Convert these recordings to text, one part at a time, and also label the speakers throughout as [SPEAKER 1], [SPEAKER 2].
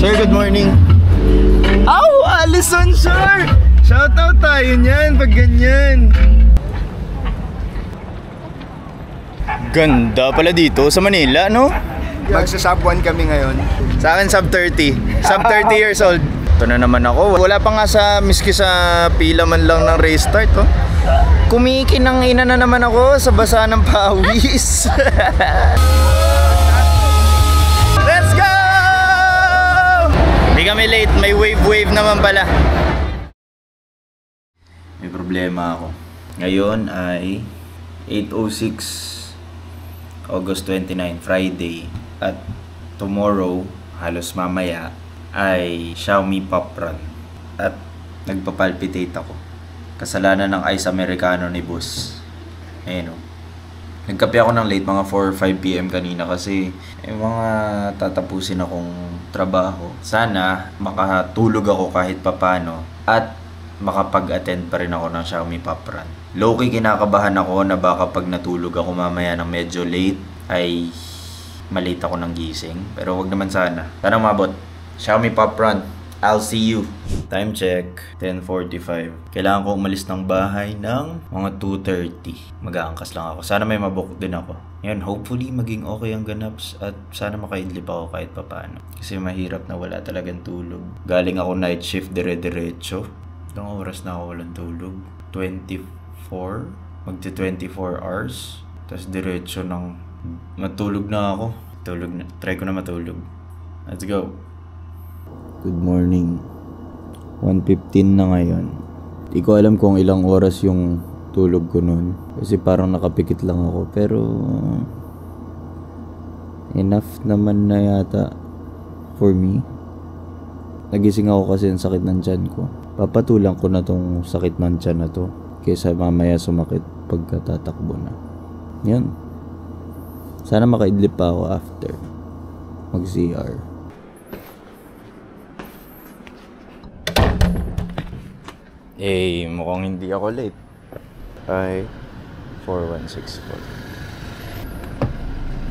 [SPEAKER 1] Sir, good morning. Aw! Allison, sir! Shoutout tayo niyan pag ganyan. Ganda pala dito sa Manila, no?
[SPEAKER 2] Magsa-sub 1 kami ngayon.
[SPEAKER 1] Sa akin, sub 30. Sub 30 years old. Ito na naman ako. Wala pa nga miski sa pila man lang ng race start, oh. Kumikinang ina na naman ako sa basa ng pawis. Let's go! Hindi kami late. May wave naman pala. May problema ako. Ngayon ay 8:06 August 29, Friday. At tomorrow, halos mamaya, ay Xiaomi Pop Run. At nagpapalpitate ako. Kasalanan ng ice americano ni boss. Ayun o. Nagkape ako ng late, mga 4 or 5 PM kanina kasi mga tatapusin akong trabaho. Sana makatulog ako kahit papano at makapag-attend pa rin ako ng Xiaomi Pop Run. Low-key kinakabahan ako na baka pag natulog ako mamaya ng medyo late ay malate ako ng gising. Pero wag naman sana. Sana mabot. Xiaomi Pop Run. I'll see you. Time check, 10:45. Kailangan ko umalis ng bahay ng mga 2:30. Mag-aangkas lang ako. Sana may mabook din ako. Yan, hopefully maging okay ang ganaps at sana makaidlip ako kahit papaano. Kasi mahirap na wala talagang tulog. Galing ako night shift dire-diretso. Ilang oras na ako walang tulog? 24? Magti-24 hours. Tapos diretso ng matulog na ako. Tulog na. Try ko na matulog. Let's go. Good morning. 1:15 na ngayon. Di ko alam kung ilang oras yung tulog ko noon. Kasi parang nakapikit lang ako. Pero enough naman na yata for me. Nagising ako kasi ang sakit ng tiyan ko. Papatulang ko na tong sakit ng tiyan na to. Kaysa mamaya sumakit pagkatatakbo na. Yan. Sana makaidlip pa ako after mag-CR. Eh, mukhang hindi ako late. Ay, 4164.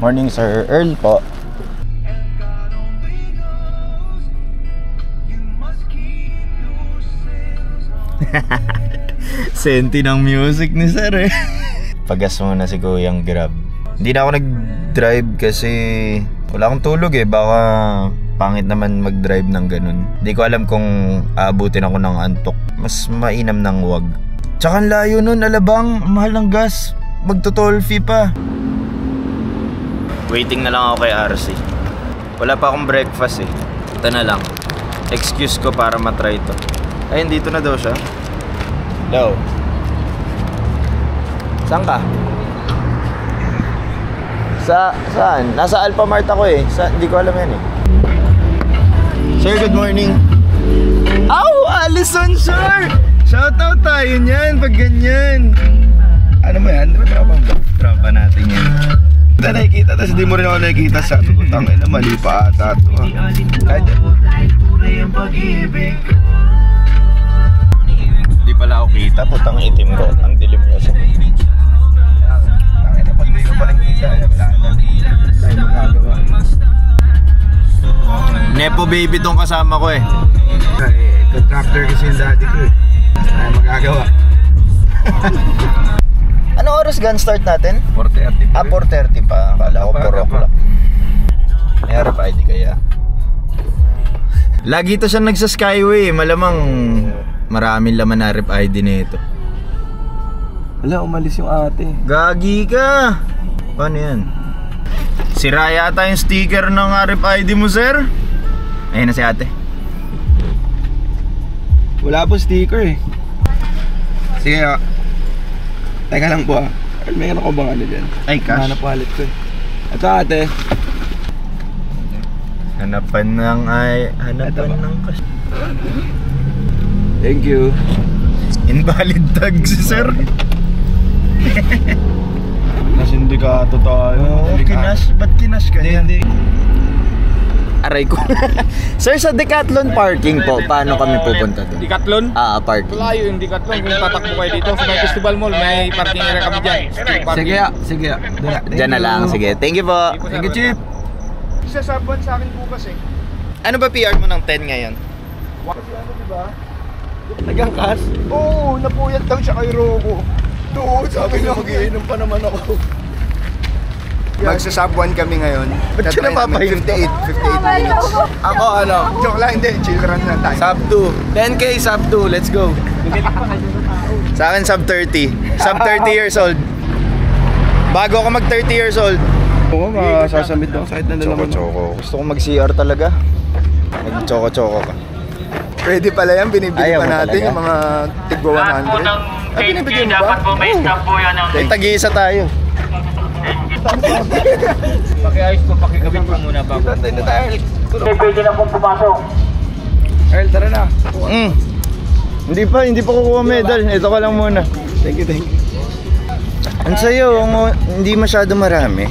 [SPEAKER 1] Morning, sir. Earl po. Senti ng music ni sir eh. Pagas muna si Kuyang Grab. Hindi na ako nag-drive kasi wala akong tulog eh. Baka pangit naman mag-drive ng ganun. Hindi ko alam kung aabutin ako ng antok. Mas mainam ng wag. Tsaka ang layo nun, Alabang. Mahal ng gas. Magto-toll fee pa. Waiting na lang ako kay RC. Wala pa akong breakfast eh. Ito na lang. Excuse ko para matry ito. Ayun, dito na daw siya. Hello. Saan ka? Saan? Nasa Alphamart ako eh. Hindi ko alam yan eh. Sir, good morning. Aw! Allison, sir! Shoutout tayo niyan pag ganyan. Ano mo yan? Di ba tropa natin yan? Hindi nakikita, tapos di mo rin ako nakikita sa tutangin na mali pa ata ito. Kahit di pala ako kita, putang itim ko. Ang dilim ko sa tangin na pag di ko palang kita. Wala na. Ay magagawa. Nepo baby tong kasama ko eh. Contractor kasi yung daddy ko eh. Ay magagawa. Ano oras gun start natin? 4:30 pa. 4:30 pa. Akala ko 4 o'clock. May RFID kaya. Lagi to siya nagsa Skyway. Malamang maraming laman na RFID nito. Wala, umalis yung ate. Gagi ka. Paano yan? Sira yata yung sticker ng RFID mo, sir. Ayun na si ate. Wala po sticker eh. Sige, teka lang po ah. Mayroon ako bang ano dyan? Ay, cash. Hanap wallet ko eh. Ito ate. Hanapan ng cash. Thank you. Invalid tag si sir. Nasindikato tayo. Oo, kinash. Ba't kinash ka niya? Hindi. Aray ko. Sir, sa Decathlon parking po, paano kami pupunta doon?
[SPEAKER 3] Decathlon?
[SPEAKER 1] Parking.
[SPEAKER 3] Malayo yung Decathlon. Kung tatakbo kayo dito sa may Festival Mall, may parking area kami dyan.
[SPEAKER 2] Sige.
[SPEAKER 1] Diyan na lang, sige. Thank you po.
[SPEAKER 2] Thank you, Chief.
[SPEAKER 3] Isa sa buwan sa akin bukas eh.
[SPEAKER 1] Ano ba PR mo ng 10 ngayon?
[SPEAKER 2] Kasi ano diba? Nagangkas? Oo, napuyat daw siya kay Robo. Doon, sabi niya mag-iinom pa naman ako. Magsa-sub 1 kami ngayon.
[SPEAKER 1] Ba't siya napapahinto?
[SPEAKER 2] 58 minutes.
[SPEAKER 3] Ako ano?
[SPEAKER 2] Joke lang, hindi. Chill run na tayo.
[SPEAKER 3] Sub 2. 10k sub 2. Let's go.
[SPEAKER 1] Sa akin sub 30. Sub 30 years old. Bago ako mag 30 years old.
[SPEAKER 3] Oo, masasamit lang kahit na naman.
[SPEAKER 1] Choco. Gusto ko mag CR talaga. Mag choco ka.
[SPEAKER 2] Pwede pala yan, binibili
[SPEAKER 1] Ayaw
[SPEAKER 2] pa
[SPEAKER 1] mo
[SPEAKER 2] natin
[SPEAKER 1] talaga?
[SPEAKER 2] yung mga tigwa 100.
[SPEAKER 1] Binibigyan mo ba?
[SPEAKER 4] Dapat po may stop po yan ng
[SPEAKER 1] Tag-iisa tayo.
[SPEAKER 4] pakiayos ko, pakikabit ko muna bago. Pwede na pong pumasok.
[SPEAKER 3] Earl, tara na.
[SPEAKER 1] Hindi pa kukuha medal. Ito ka lang muna.
[SPEAKER 3] Thank you.
[SPEAKER 1] Ang sayo, hindi masyado marami.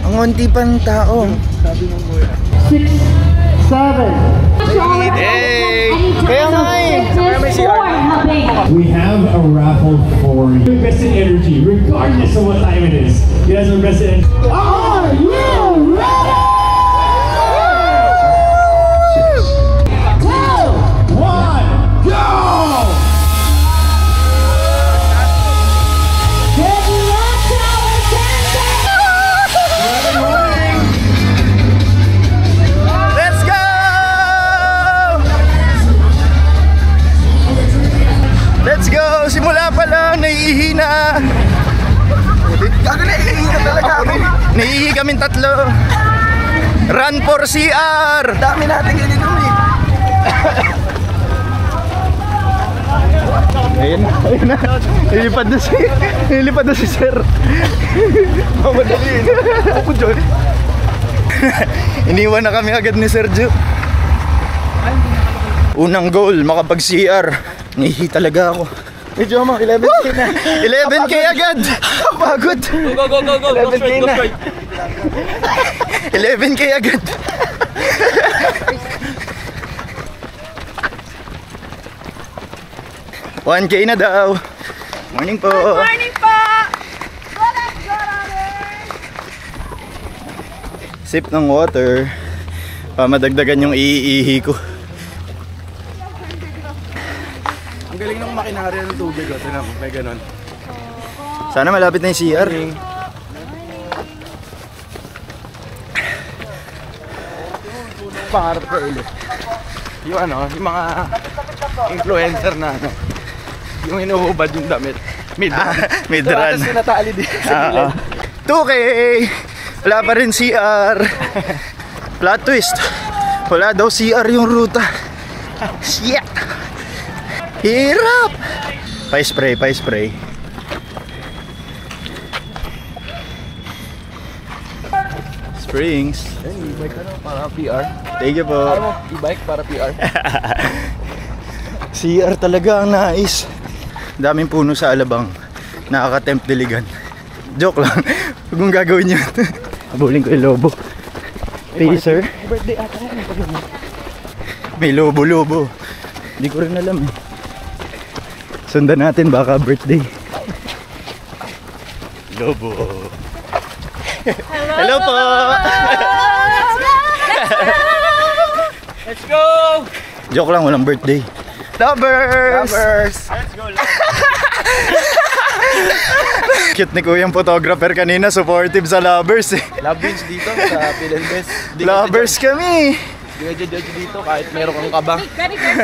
[SPEAKER 1] Ang unti pa ng tao. Hey! Kaya nga eh!
[SPEAKER 5] We have a raffle for you. Invested energy, regardless of what time it is. You guys are invested in. Are you ready? 2, 1, go!
[SPEAKER 1] Let's go! Let's go! Simula pa lang, naiihi na.
[SPEAKER 2] Gago na, iihi na talaga kami.
[SPEAKER 1] Naiihi kaming tatlo. Run for CR!
[SPEAKER 2] Dami natin ininom eh.
[SPEAKER 1] Ayun na. Nilipad na si Sir.
[SPEAKER 2] Mamadali eh. Ako dyan.
[SPEAKER 1] Iniwan na kami agad ni Sergio. Unang goal, makapag-CR. Naihi talaga ako.
[SPEAKER 2] Medyo mo, 11K na.
[SPEAKER 1] 11k agad! Pagod!
[SPEAKER 4] Go.
[SPEAKER 2] 11K na.
[SPEAKER 1] 11k agad! $1k na daw. Morning po.
[SPEAKER 6] Morning po!
[SPEAKER 1] Sip ng water. Pamadagdagan yung iihi ko.
[SPEAKER 3] Ang galing ng makinarya ng tubig. Tignan mo, may ganon.
[SPEAKER 1] Sana malapit na yung CR.
[SPEAKER 3] Pangarap ko ulit. Yung ano, yung mga influencer na ano. Yung inuhubad yung damit. Mid-run.
[SPEAKER 1] Mid-run.
[SPEAKER 3] Tapos natali din sa
[SPEAKER 1] Oo.
[SPEAKER 3] gilid.
[SPEAKER 1] 2K! Wala pa rin CR. Plot twist. Wala daw CR yung ruta. Shit! Hirap! Pa-spray. Springs.
[SPEAKER 3] E-bike ano, para PR.
[SPEAKER 1] Thank you po.
[SPEAKER 3] Alam mo, e-bike para PR.
[SPEAKER 1] CR talaga ang nais. Daming puno sa Alabang. Nakaka-tempt diligan. Joke lang. Huwag mong gagawin yun. Habulin ko yung lobo. Pacer.
[SPEAKER 3] Birthday ata ko.
[SPEAKER 1] May lobo. Hindi ko rin alam eh. Sundan natin baka birthday. Lobo. Hello po!
[SPEAKER 4] Let's go!
[SPEAKER 1] Joke lang, walang birthday. Lovers! Cute ni Kuyang photographer kanina, supportive sa lovers eh.
[SPEAKER 3] Love beans dito sa Pilenbes.
[SPEAKER 1] Lovers kami!
[SPEAKER 3] Di ka judge dito kahit meron kang kaba.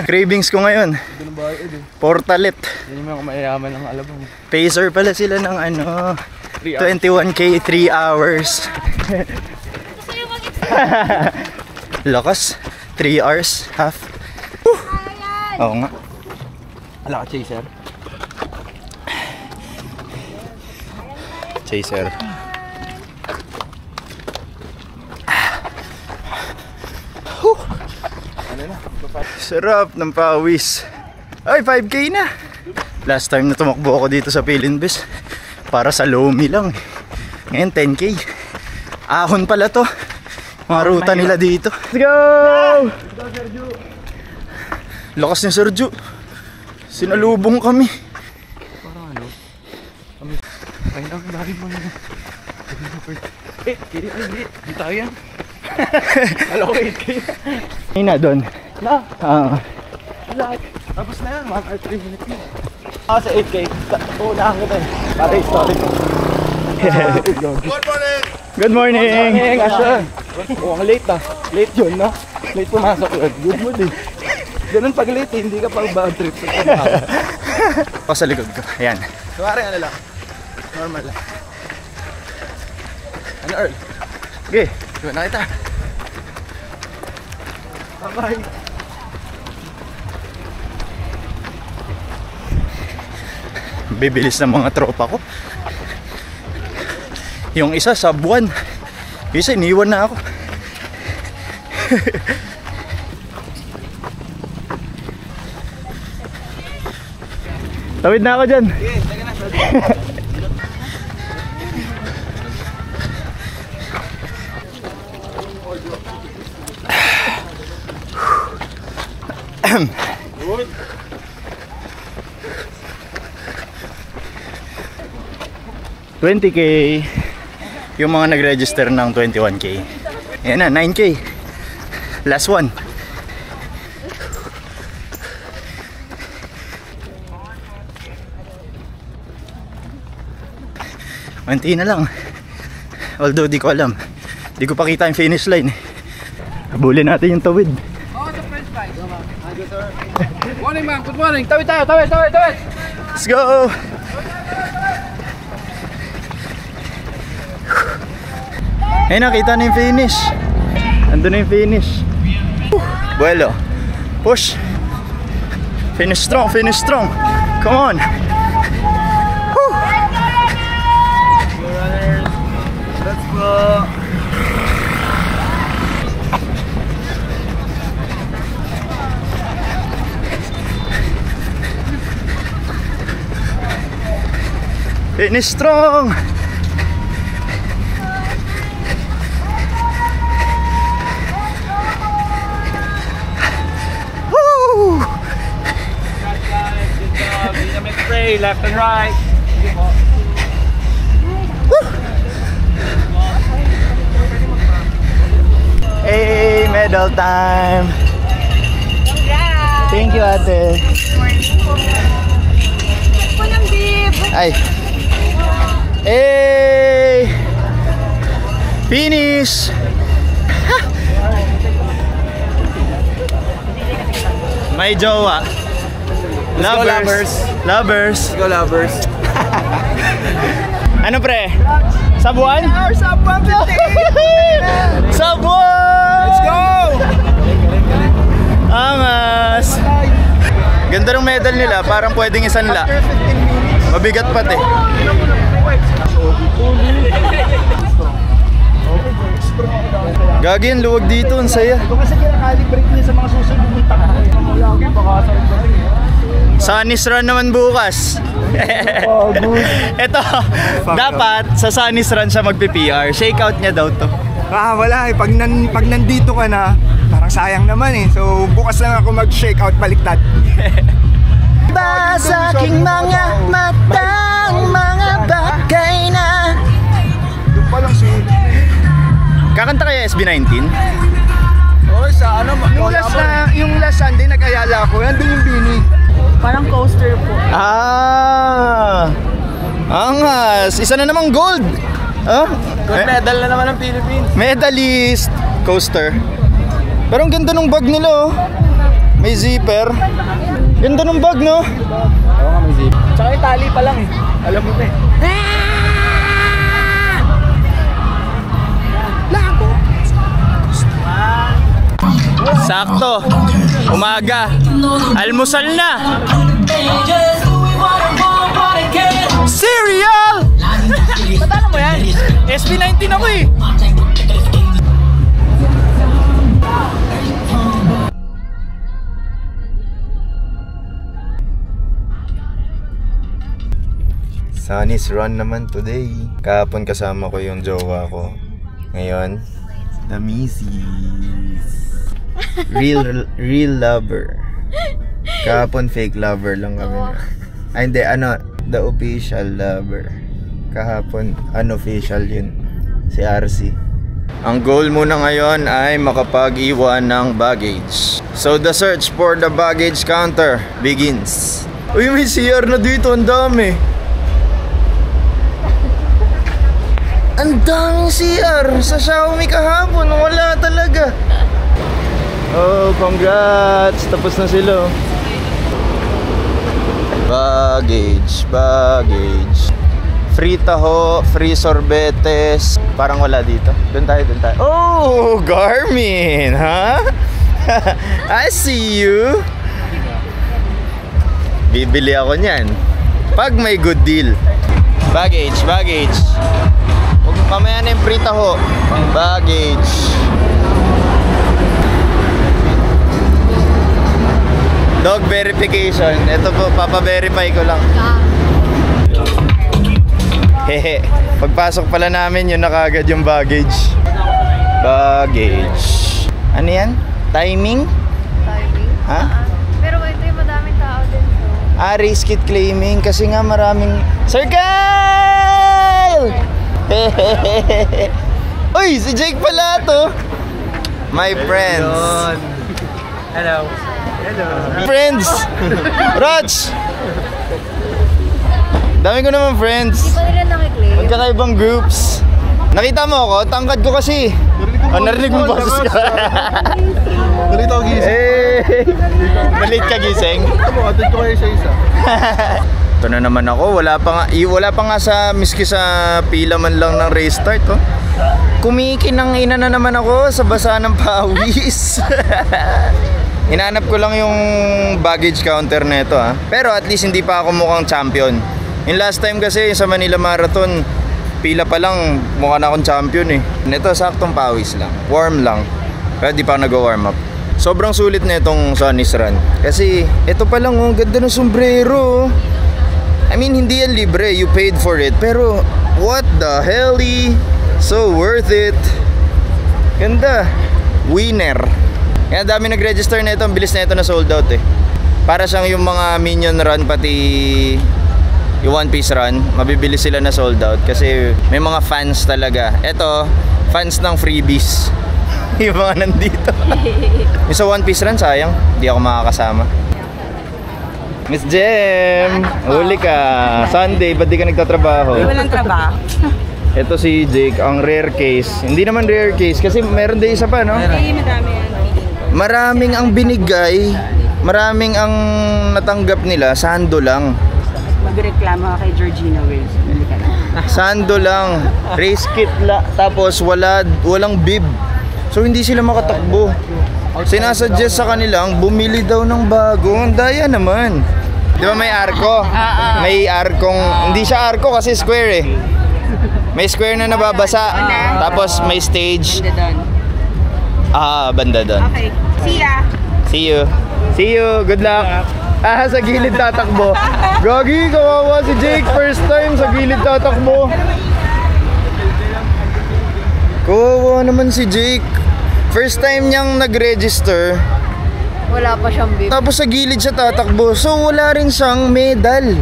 [SPEAKER 1] Cravings ko ngayon.
[SPEAKER 3] Ito na ba yun?
[SPEAKER 1] Portalet.
[SPEAKER 3] Yan yung mga mayayaman ng Alabang.
[SPEAKER 1] Pacer pala sila ng ano,
[SPEAKER 3] 3 hours.
[SPEAKER 1] 21k 3 hours. Lakas. 3 hours, half. Oo nga.
[SPEAKER 3] Ala ka, Chaser.
[SPEAKER 1] Chaser. Sarap ng pawis. Ay, 5k na. Last time na tumakbo ako dito sa Pilinbes, para sa Lomi lang. Ngayon 10k. Ahon pala to. Mga ruta nila dito. Let's go! Lakas ni Sergio. Sinalubong kami.
[SPEAKER 3] Parang ano? Kaya ang dahil mo na. Kiri. Di tayo yan. Alok 8K.
[SPEAKER 2] Ay na doon.
[SPEAKER 3] Na?
[SPEAKER 2] Tapos na yan, 1 or 3 minutes na.
[SPEAKER 3] Sa 8K, uunahan ko tayo. Para story ko.
[SPEAKER 2] Good morning!
[SPEAKER 3] Asya. Ang late ah. Late yun, no? Late pumasok yun. Good mood eh. Ganun pag late, hindi ka pa bad trip.
[SPEAKER 2] O sa likod ko, ayan.
[SPEAKER 3] Kuwari ano lang. Normal lang. Ano Earl?
[SPEAKER 2] Okay.
[SPEAKER 3] Diba na kita? Bye-bye.
[SPEAKER 2] Bibilis ng mga tropa ko. Yung isa sa buwan. Yung isa iniwan na ako. Tawid na ako dyan. $20K yung mga nag-register ng 21K. Ayan na, 9K. Last one. Konti na lang. Although di ko alam. Di ko pa kita yung finish line. Habulin natin yung tawid.
[SPEAKER 3] Morning ma'am, good morning. Tawid tayo, tawid.
[SPEAKER 2] Let's go! Ay, nakita na yung finish. Andun na yung finish. Buelo. Push. Finish strong, finish strong. Come on. Woo.
[SPEAKER 3] Let's go.
[SPEAKER 2] Finish strong.
[SPEAKER 4] Left and right.
[SPEAKER 2] Hey, medal time. Thank you, ate. Ay. Hey! Finish! May jowa. Lovers.
[SPEAKER 3] Let's go lovers.
[SPEAKER 2] Ano pre? Sabuan?
[SPEAKER 3] Sabuan 15!
[SPEAKER 2] Sabuan!
[SPEAKER 3] Let's go!
[SPEAKER 2] Angas! Ganda ng medal nila, parang pwedeng isanla. Mabigat pati. Gagi yung luwag dito, ang saya.
[SPEAKER 3] Kasi kinakalibrate niya sa mga susunod ng takbo.
[SPEAKER 2] Sunny's Run naman bukas.
[SPEAKER 3] Oh, good.
[SPEAKER 2] Ito, dapat sa Sunny's Run siya magpi-PR. Shakeout niya daw to.
[SPEAKER 3] Wala eh. Pag nandito ka na, parang sayang naman eh. So, bukas lang ako mag-shakeout baliktad.
[SPEAKER 2] Ba sa aking mga matang mga bagay na.
[SPEAKER 3] Doon pa lang si...
[SPEAKER 2] Kakanta kaya SB19?
[SPEAKER 3] Oh, sa ano? Yung last Sunday nag-ayala ako. Nandun yung Bini.
[SPEAKER 6] Parang coaster po.
[SPEAKER 2] Angas! Isa na namang gold!
[SPEAKER 3] Gold medal na naman ng Philippines.
[SPEAKER 2] Medalist! Coaster. Pero ang ganda ng bag nila oh. May zipper. Ganda ng bag no?
[SPEAKER 3] Oo nga, may zip. Tsaka yung tali pa lang eh. Alam mo ba eh.
[SPEAKER 2] Sakto. Umaga. Almusal na. Cereal! Patano mo yan? SB19 ako eh. Sunny's Run naman today. Kahapon kasama ko yung jowa ko. Ngayon, the Missies. Real lover. Kahapon fake lover lang kami. Ay hindi, the official lover. Kahapon unofficial yun. Si RC. Ang goal muna ngayon ay makapag-iwan ng baggage. So the search for the baggage counter begins. Uy, may CR na dito, ang dami. Ang daming CR sa Xiaomi kahapon, wala talaga. Oh, congrats! Tapos na sila. Baggage, baggage. Free taho, free sorbetes. Parang wala dito. Doon tayo, doon tayo. Oh, Garmin, ha? I see you. Bibili ako niyan pag may good deal. Baggage, baggage. Huwag mamaya na yung free taho. Baggage. Dog verification. Ito po, papa-verify ko lang. Hehe. Pagpasok pala namin, yun na kagad yung baggage. Baggage. Ano yan? Timing?
[SPEAKER 6] Timing?
[SPEAKER 2] Ha?
[SPEAKER 6] Pero ito yung madaming tao din. So.
[SPEAKER 2] Race kit claiming kasi nga maraming... Sir Kyle! Hehehe. Uy, si Jake pala to. My friends.
[SPEAKER 4] Hello.
[SPEAKER 2] Friends! Raj! Dami ko naman friends.
[SPEAKER 6] Hindi pa nila nakiklaim.
[SPEAKER 2] Magkakaibang groups. Nakita mo ako, tangkad ko kasi. Narinig mo boses ka.
[SPEAKER 3] Nalito ako gising.
[SPEAKER 2] Nalit ka gising?
[SPEAKER 3] Atid ko kayo sa isa.
[SPEAKER 2] Ito na naman ako, wala pa nga sa miski sa pila man lang ng race start, oh. Kumikinang ina na naman ako sa basa ng pawis. Hinanap ko lang yung baggage counter na ito, ha. Pero at least hindi pa ako mukhang champion. Yung last time kasi sa Manila Marathon, pila pa lang, mukha na akong champion eh. Ito saktong pawis lang, warm lang. Kaya di pa ako nag-warm up. Sobrang sulit na itong Sunny's Run. Kasi ito pa lang, oh, ganda ng sombrero. I mean, hindi yan libre, you paid for it. Pero what the hell, so worth it. Ganda. Winner. Kaya dami nag-register na ito, ang bilis na ito na sold out eh. Para siyang yung mga Minion Run pati yung One Piece Run, mabibili sila na sold out kasi may mga fans talaga. Ito, fans ng freebies. Yung mga nandito. Yung sa One Piece Run, sayang, hindi ako makakasama. Miss Jem, huli ka. Sunday, ba't di ka nagtatrabaho?
[SPEAKER 7] Walang trabaho.
[SPEAKER 2] Ito si Jake, ang rare case. Hindi naman rare case kasi meron din isa pa, no?
[SPEAKER 7] Madami yan.
[SPEAKER 2] Maraming ang binigay, maraming ang natanggap nila, sando lang.
[SPEAKER 7] Magreklamo ka kay Georgina Wills. Hindi ka na.
[SPEAKER 2] Sando lang, race kit la, tapos walang bib. So hindi sila makatakbo. Sinasuggest sa kanilang bumili daw ng bago. Ang daya naman. Di ba may arko? May arkong, hindi siya arko kasi square eh. May square na nababasa. Tapos may stage. Banda doon.
[SPEAKER 7] Okay. See ya.
[SPEAKER 2] See you. See you. Good luck. Sa gilid tatakbo. Gagi, kawawa si Jake. First time sa gilid tatakbo. Kawawa naman si Jake. First time niyang nag-register.
[SPEAKER 6] Wala pa siyang bib.
[SPEAKER 2] Tapos sa gilid siya tatakbo. So wala rin siyang medal.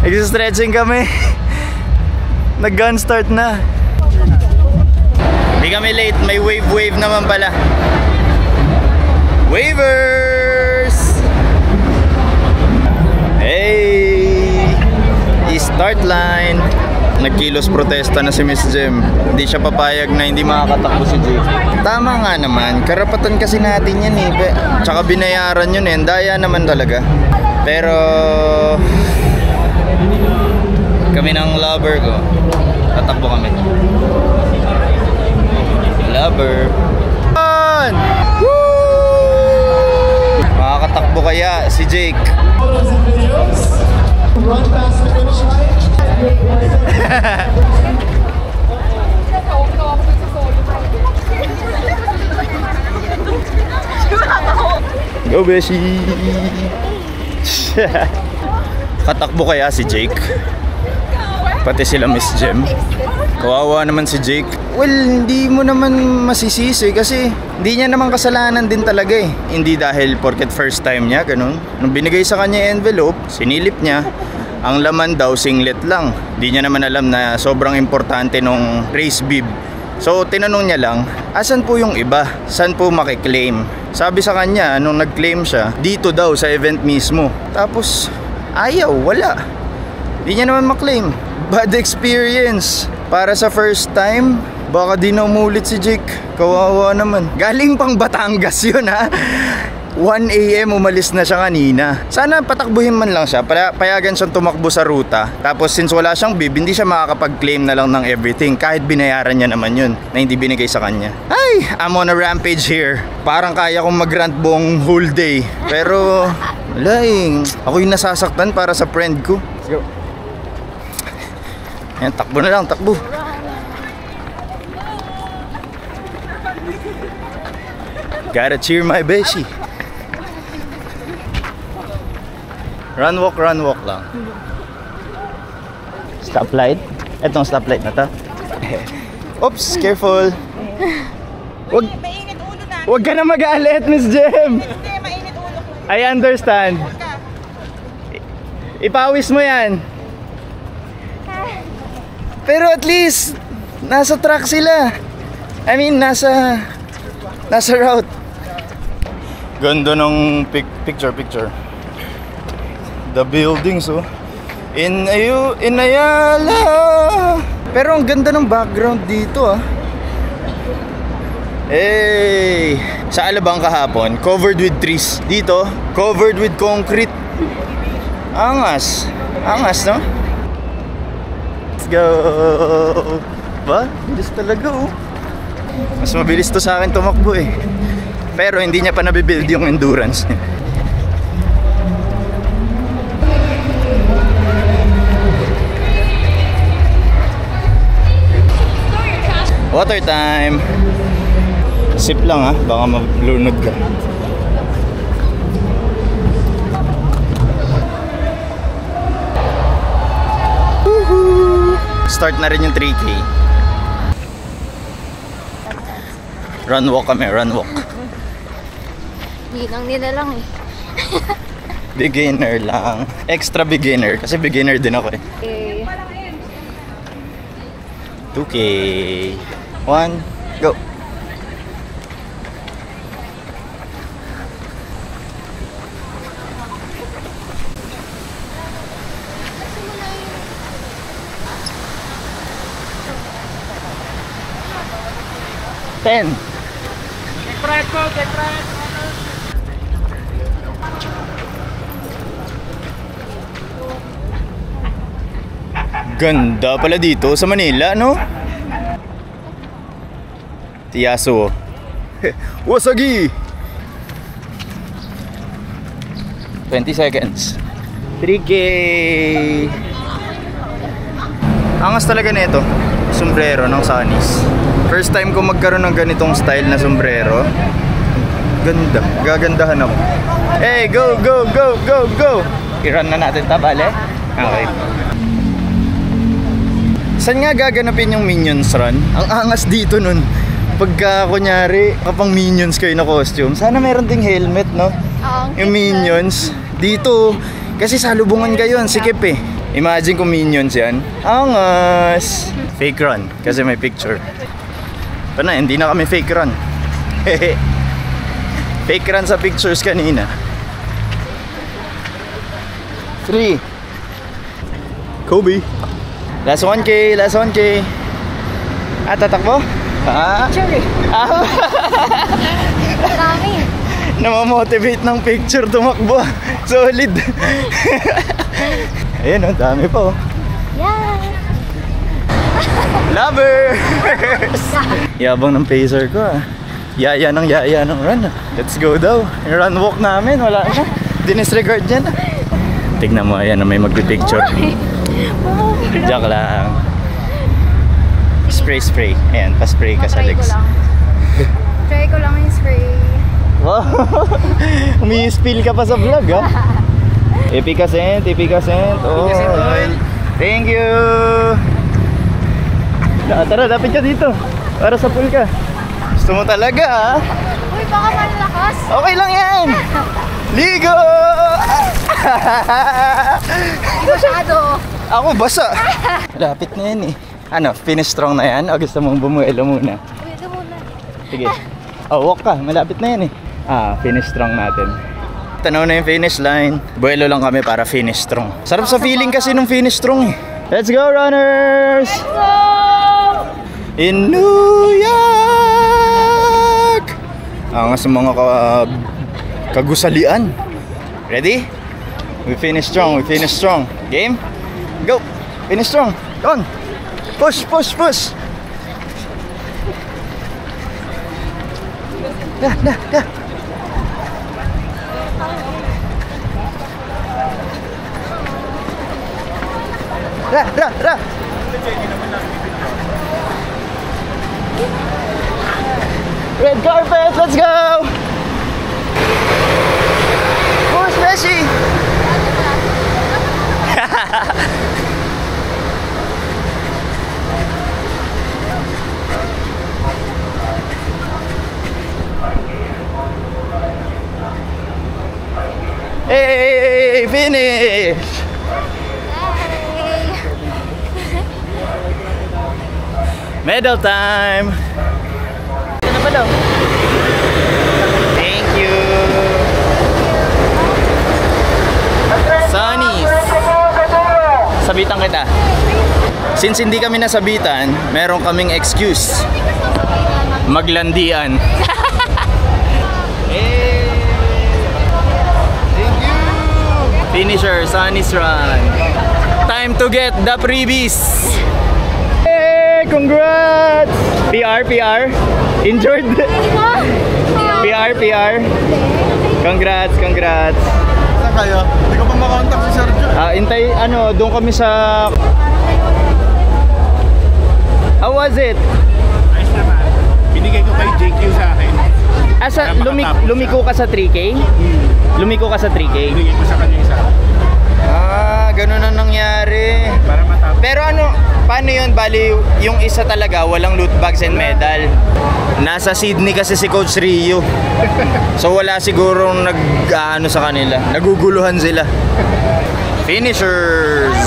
[SPEAKER 2] Nag-stretching kami. Nag-gun start na. Hindi kami late, may wave naman pala. Wavers! Hey! I-start line. Nagkilos protesta na si Miss Jem. Hindi siya papayag na hindi makakatakbo si Jake. Tama nga naman, karapatan kasi natin yan eh. Tsaka binayaran yun eh, daya naman talaga. Pero kami ng lover ko, tatakbo kami. Lover. Woo! Makakatakbo kaya si Jake.
[SPEAKER 5] Run past the finish line.
[SPEAKER 2] Go Beshi! Katakbo kaya si Jake? Pati sila Miss Jem. Kawawa naman si Jake. Well, hindi mo naman masisisi kasi hindi niya naman kasalanan din talaga eh. Hindi dahil porket first time niya, ganun. Nung binigay sa kanya yung envelope, sinilip niya.
[SPEAKER 1] Ang laman daw singlet lang. Di niya naman alam na sobrang importante nung race bib. So tinanong niya lang, asan po yung iba? Saan po makiklaim? Sabi sa kanya, nung nag-claim siya, dito daw sa event mismo. Tapos ayaw, wala. Di niya naman maklaim. Bad experience. Para sa first time, baka di na umulit si Jake. Kawawa naman. Galing pang Batangas yun ha. 1 AM umalis na siya kanina. Sana patakbuhin man lang siya, payagan siyang tumakbo sa ruta. Tapos since wala siyang bib, hindi siya makakapag-claim na lang ng everything. Kahit binayaran niya naman yun na hindi binigay sa kanya. Ay, I'm on a rampage here. Parang kaya kong mag-rant buong whole day. Pero wala eh. Ako yung nasasaktan para sa friend ko. Let's go. Ayan, takbo na lang, takbo. Gotta cheer my beshi. Run walk lang. Stoplight? Etong stoplight na to. Oops, careful. Wag ka na mag-aalit, Miss Jem. I understand. Ipawis mo yan. Pero at least nasa track sila. I mean, nasa route. Ganda ng picture. The buildings, oh. In Ayala. Pero ang ganda ng background dito, ah. Hey! Sa Alabang kahapon, covered with trees. Dito, covered with concrete. Angas. Angas, no? Let's go! Ba? Bilis talaga, oh. Mas mabilis to sa akin tumakbo, eh. Pero hindi niya pa nabibuild yung endurance niya. Water time. Sip lang ha, baka malunod ka. Woohoo! Start na rin yung 3K. Run walk kami, run walk.
[SPEAKER 6] Ninang lang eh.
[SPEAKER 1] Beginner lang. Extra beginner, kasi beginner din ako eh. 2K. 1, go. Ten.
[SPEAKER 4] Take right po, take right.
[SPEAKER 1] Ganda pala dito sa Manila, no? Tiyaso. Wasagi! 20 seconds. 3K! Angas talaga nito. Sombrero ng Sunnies. First time ko magkaroon ng ganitong style na sombrero. Ganda. Gagandahan ako. Hey, go, go, go, go, go! I-run na natin tabale. Okay. Saan nga gaganapin yung Minions run? Ang angas dito nun. Pagka kunyari, kapang Minions kayo na costume, sana meron ding helmet, no? Yung Minions. Dito, kasi salubungan kayo, ang sikip eh. Imagine kung Minions yan. Angas! Fake run, kasi may picture. Pero na, hindi na kami fake run. Fake run sa pictures kanina. 3 Kobe. Last 1K, last 1K. Ah, tatakbo? Ah?
[SPEAKER 6] Sure.
[SPEAKER 1] Ah?
[SPEAKER 6] Dami.
[SPEAKER 1] Namamotivate ng picture tumakbo. Solid. Ayun, oh, dami pa, oh.
[SPEAKER 6] Yeah.
[SPEAKER 1] Lovers! Yabang ng pacer ko, ah. Yaya ng run. Let's go daw. Yung run walk namin, wala na. Dinisregard yan. Tignan mo, ayan na may magpipicture. Joke lang. Spray. Ayan, pa-spray ka sa legs.
[SPEAKER 6] Try ko lang yung spray.
[SPEAKER 1] Wow! Umi-spill ka pa sa vlog, ha? Epicacent. Oh, thank you! Tara, lapit ka dito. Para sa pool ka. Gusto mo talaga, ha?
[SPEAKER 6] Uy, baka malakas.
[SPEAKER 1] Okay lang yan! Ligo!
[SPEAKER 6] Masyado.
[SPEAKER 3] Ako basa. Lapit na yan eh. Ano, finish strong na yan? O gusto mong bumuelo muna?
[SPEAKER 6] Ito muna.
[SPEAKER 3] Sige. Oh, walk ka. Malapit na yan eh. Finish strong natin. Tanaw na yung finish line. Buelo lang kami para finish strong. Sarap sa feeling kasi nung finish strong eh. Let's go, runners! Let's go! In New York! Ang sa mga kagusalian. Ready? We finish strong, we finish strong. Game? Go! Finish strong. Go on! Push, push, push! Yeah. Ra! Red carpet, let's go! Push, Messi! Hey, finish! Medal time! Ano ba daw? Thank you! Sunnies! Sabitan kita. Since hindi kami nasabitan, meron kaming excuse. Maglandian. Hey! Thank you! Finisher, Sunnies run. Time to get the freebies! Congrats! PR. Injured? PR. Congrats.
[SPEAKER 2] Saan kayo? Hindi ko pa makontak si Sergio.
[SPEAKER 3] Intay, doon kami sa... How was it?
[SPEAKER 5] Ayos naman. Binigay ko kay JQ sa akin.
[SPEAKER 3] Lumiko ka sa 3K? Lumiko ka sa 3K?
[SPEAKER 5] Binigay ko sa kanya isa.
[SPEAKER 3] Ganun na nangyari.
[SPEAKER 5] Para matapos.
[SPEAKER 3] Pero paano yun? Bali, yung isa talaga, walang loot bags and medal. Nasa Sydney kasi si Coach Rio. So wala sigurong sa kanila. Naguguluhan sila. Finishers!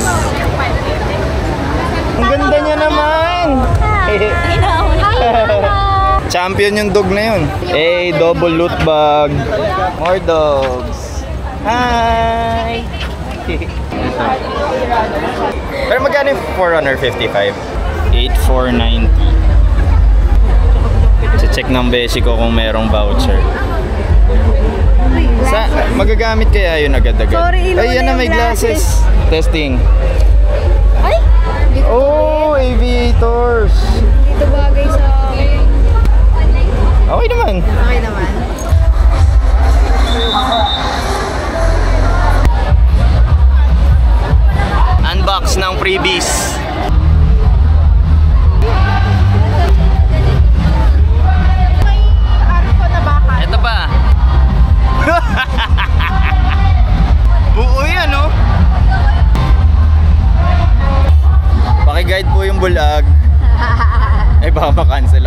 [SPEAKER 3] Ang ganda niya naman! Champion yung dog na yun. Hey, double loot bag. More dogs. Hi! Pero magkano yung Forerunner 55? 8,490. Check ng besi ko kung merong voucher. Magagamit kaya yun agad-agad?
[SPEAKER 6] Sorry,
[SPEAKER 3] ay, yan na, may glasses. Testing.
[SPEAKER 6] Ay!
[SPEAKER 3] Oh, aviators.
[SPEAKER 6] Dito bagay sa...
[SPEAKER 3] Okay naman.
[SPEAKER 6] Okay naman.
[SPEAKER 3] Unbox ng freebies. Ito pa. Buo yan, no? Paki-guide po yung bulag. Ay, baka makancel